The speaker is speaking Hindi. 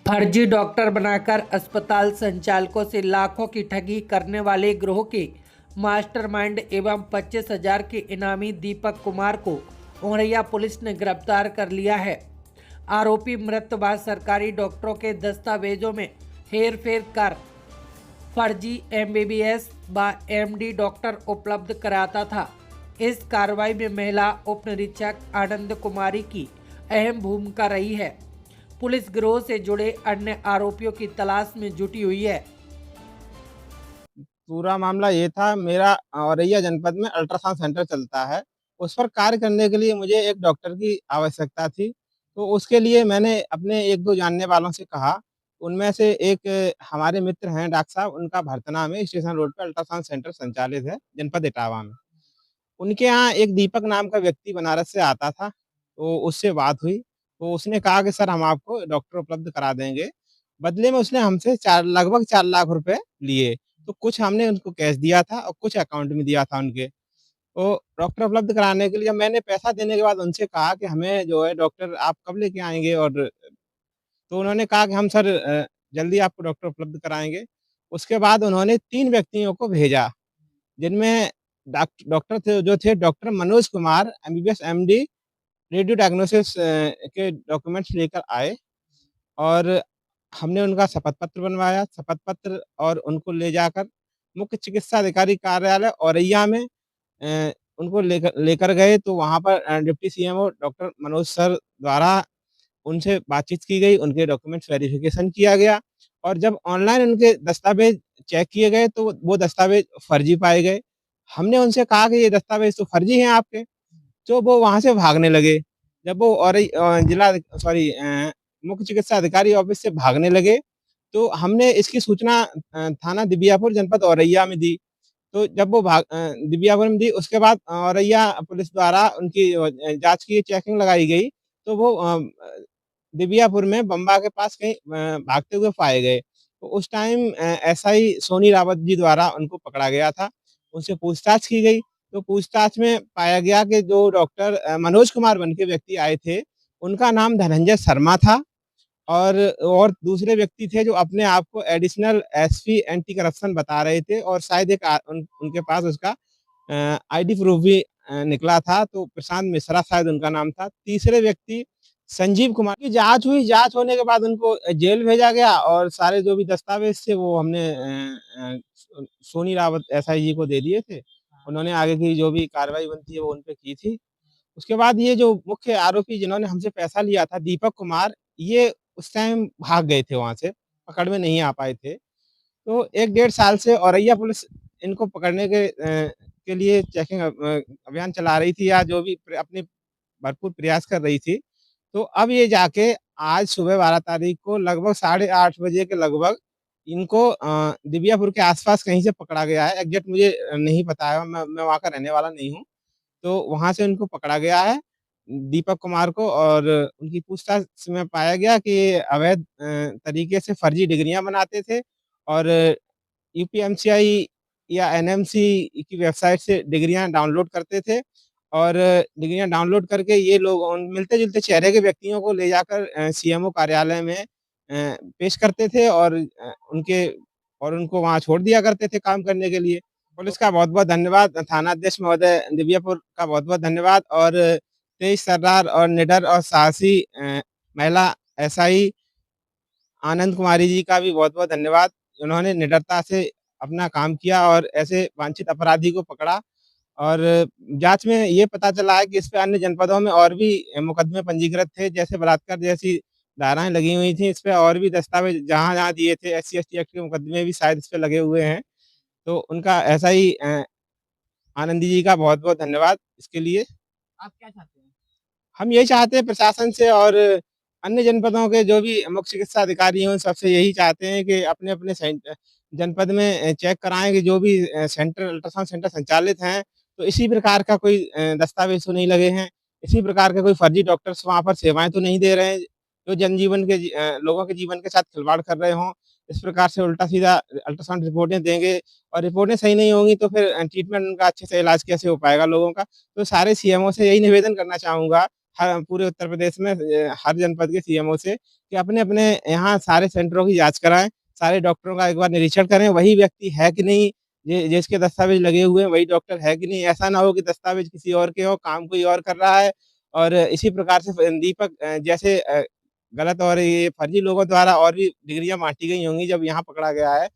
फर्जी डॉक्टर बनाकर अस्पताल संचालकों से लाखों की ठगी करने वाले गिरोह के मास्टरमाइंड एवं 25,000 के इनामी दीपक कुमार को औरैया पुलिस ने गिरफ्तार कर लिया है। आरोपी मृत बाद सरकारी डॉक्टरों के दस्तावेजों में हेरफेर कर फर्जी एमबीबीएस व एमडी डॉक्टर उपलब्ध कराता था। इस कार्रवाई में महिला उप निरीक्षक आनंद कुमारी की अहम भूमिका रही है। पुलिस गिरोह से जुड़े अन्य आरोपियों की तलाश में जुटी हुई है। पूरा मामला ये था, मेरा औरैया जनपद में अल्ट्रासाउंड सेंटर चलता है। उस पर कार्य करने के लिए मुझे एक डॉक्टर की आवश्यकता थी। तो उसके लिए मैंने अपने 1-2 जानने वालों से कहा। उनमें से एक हमारे मित्र हैं डॉक्टर साहब, उनका भरतना में स्टेशन रोड पे अल्ट्रासाउंड सेंटर संचालित है, जनपद इटावा में। उनके यहाँ एक दीपक नाम का व्यक्ति बनारस से आता था, तो उससे बात हुई। तो उसने कहा कि सर हम आपको डॉक्टर उपलब्ध करा देंगे। बदले में उसने हमसे 4 लगभग 4 लाख रुपए लिए। तो कुछ हमने उनको कैश दिया था और कुछ अकाउंट में दिया था उनके। तो डॉक्टर उपलब्ध कराने के लिए मैंने पैसा देने के बाद उनसे कहा कि हमें जो है डॉक्टर आप कब लेके आएँगे? और तो उन्होंने कहा कि हम सर जल्दी आपको डॉक्टर उपलब्ध कराएँगे। उसके बाद उन्होंने 3 व्यक्तियों को भेजा, जिनमें डॉक्टर थे जो थे doctor Manoj Kumar MBBS MD radio diagnosis के डॉक्यूमेंट्स लेकर आए और हमने उनका शपथ पत्र बनवाया। शपथ पत्र और उनको ले जाकर मुख्य चिकित्सा अधिकारी कार्यालय औरैया में उनको लेकर लेकर गए, तो वहाँ पर deputy CMO doctor Manoj sir द्वारा उनसे बातचीत की गई, उनके डॉक्यूमेंट्स वेरिफ़िकेशन किया गया और जब ऑनलाइन उनके दस्तावेज़ चेक किए गए, तो वो दस्तावेज़ फर्जी पाए गए। हमने उनसे कहा कि ये दस्तावेज़ तो फर्जी हैं आपके, तो वो वहाँ से भागने लगे। जब वो जिला सॉरी मुख्य चिकित्सा अधिकारी ऑफ़िस से भागने लगे, तो हमने इसकी सूचना थाना दिबियापुर जनपद औरैया में दी। तो जब वो दिबियापुर में दी, उसके बाद औरैया पुलिस द्वारा उनकी जाँच की चेकिंग लगाई गई, तो वो दिबियापुर में बम्बा के पास कहीं भागते हुए पाए गए। तो उस टाइम एसआई सोनी रावत जी द्वारा उनको पकड़ा गया था। उनसे पूछताछ की गई, तो पूछताछ में पाया गया कि जो डॉक्टर मनोज कुमार बन के व्यक्ति आए थे, उनका नाम धनंजय शर्मा था और दूसरे व्यक्ति थे जो अपने आप को एडिशनल एसपी एंटी करप्शन बता रहे थे और शायद एक उनके पास उसका आईडी प्रूफ भी निकला था, तो प्रशांत मिश्रा शायद उनका नाम था। तीसरे व्यक्ति संजीव कुमार की जाँच हुई, जाँच होने के बाद उनको जेल भेजा गया और सारे जो भी दस्तावेज़ थे वो हमने सोनी रावत एसआई जी को दे दिए थे। उन्होंने आगे की जो भी कार्रवाई बनती है वो उन पे की थी। उसके बाद ये जो मुख्य आरोपी जिन्होंने हमसे पैसा लिया था दीपक कुमार, ये उस टाइम भाग गए थे वहाँ से, पकड़ में नहीं आ पाए थे। तो 1 डेढ़ साल से औरैया पुलिस इनको पकड़ने के लिए चेकिंग अभियान चला रही थी या जो भी अपनी भरपूर प्रयास कर रही थी। तो अब ये जाके आज सुबह 12 तारीख को लगभग साढ़े 8 बजे के लगभग इनको दिबियापुर के आस-पास कहीं से पकड़ा गया है। एग्ज़ैक्ट मुझे नहीं पता है, मैं वहाँ का रहने वाला नहीं हूँ। तो वहाँ से उनको पकड़ा गया है, दीपक कुमार को और उनकी पूछताछ में पाया गया कि ये अवैध तरीके से फर्जी डिग्रियाँ बनाते थे और यूपीएमसीआई या एनएमसी की वेबसाइट से डिग्रियाँ डाउनलोड करते थे और डिग्रियाँ डाउनलोड करके ये लोग उन मिलते-जुलते चेहरे के व्यक्तियों को ले जाकर सीएमओ कार्यालय में पेश करते थे और उनको वहाँ छोड़ दिया करते थे काम करने के लिए। पुलिस का बहुत-बहुत धन्यवाद, थानाध्यक्ष महोदय दिव्यापुर का बहुत-बहुत धन्यवाद और तेज तर्रार और निडर और साहसी महिला एसआई आनंद कुमारी जी का भी बहुत-बहुत धन्यवाद। उन्होंने निडरता से अपना काम किया और ऐसे वांछित अपराधी को पकड़ा और जाँच में ये पता चला है कि इस पे अन्य जनपदों में और भी मुकदमे पंजीकृत थे, जैसे बलात्कार जैसी धाराएँ लगी हुई थी। इस पे और भी दस्तावेज़ जहाँ-जहाँ दिए थे एससी-एसटी एक्ट के मुकदमे भी शायद इस पे लगे हुए हैं। तो उनका ऐसा ही आनंदी जी का बहुत-बहुत धन्यवाद इसके लिए। आप क्या चाहते हैं? हम यही चाहते हैं प्रशासन से और अन्य जनपदों के जो भी मुख्य चिकित्सा अधिकारी हैं, उन सबसे यही चाहते हैं कि अपने-अपने जनपद में चेक कराएँ कि जो भी सेंटर अल्ट्रासाउंड सेंटर संचालित हैं, तो इसी प्रकार का कोई दस्तावेज़ तो नहीं लगे हैं, इसी प्रकार के कोई फर्जी डॉक्टर्स वहाँ पर सेवाएँ तो नहीं दे रहे हैं, जो जनजीवन के लोगों के जीवन के साथ खिलवाड़ कर रहे हों। इस प्रकार से उल्टा-सीधा अल्ट्रासाउंड रिपोर्टें देंगे और रिपोर्टें सही नहीं होंगी तो फिर ट्रीटमेंट उनका अच्छे से इलाज कैसे हो पाएगा लोगों का। तो सारे सीएमओ से यही निवेदन करना चाहूँगा, हर पूरे उत्तर प्रदेश में हर जनपद के सीएमओ से कि अपने-अपने यहाँ सारे सेंटरों की जाँच कराएँ, सारे डॉक्टरों का एक बार निरीक्षण करें, वही व्यक्ति है कि नहीं, जिसके दस्तावेज़ लगे हुए हैं, वही डॉक्टर है कि नहीं। ऐसा ना हो कि दस्तावेज़ किसी और के हों, काम कोई और कर रहा है और इसी प्रकार से दीपक जैसे गलत और ये फर्जी लोगों द्वारा और भी डिग्रियाँ बाँटी गई होंगी जब यहाँ पकड़ा गया है,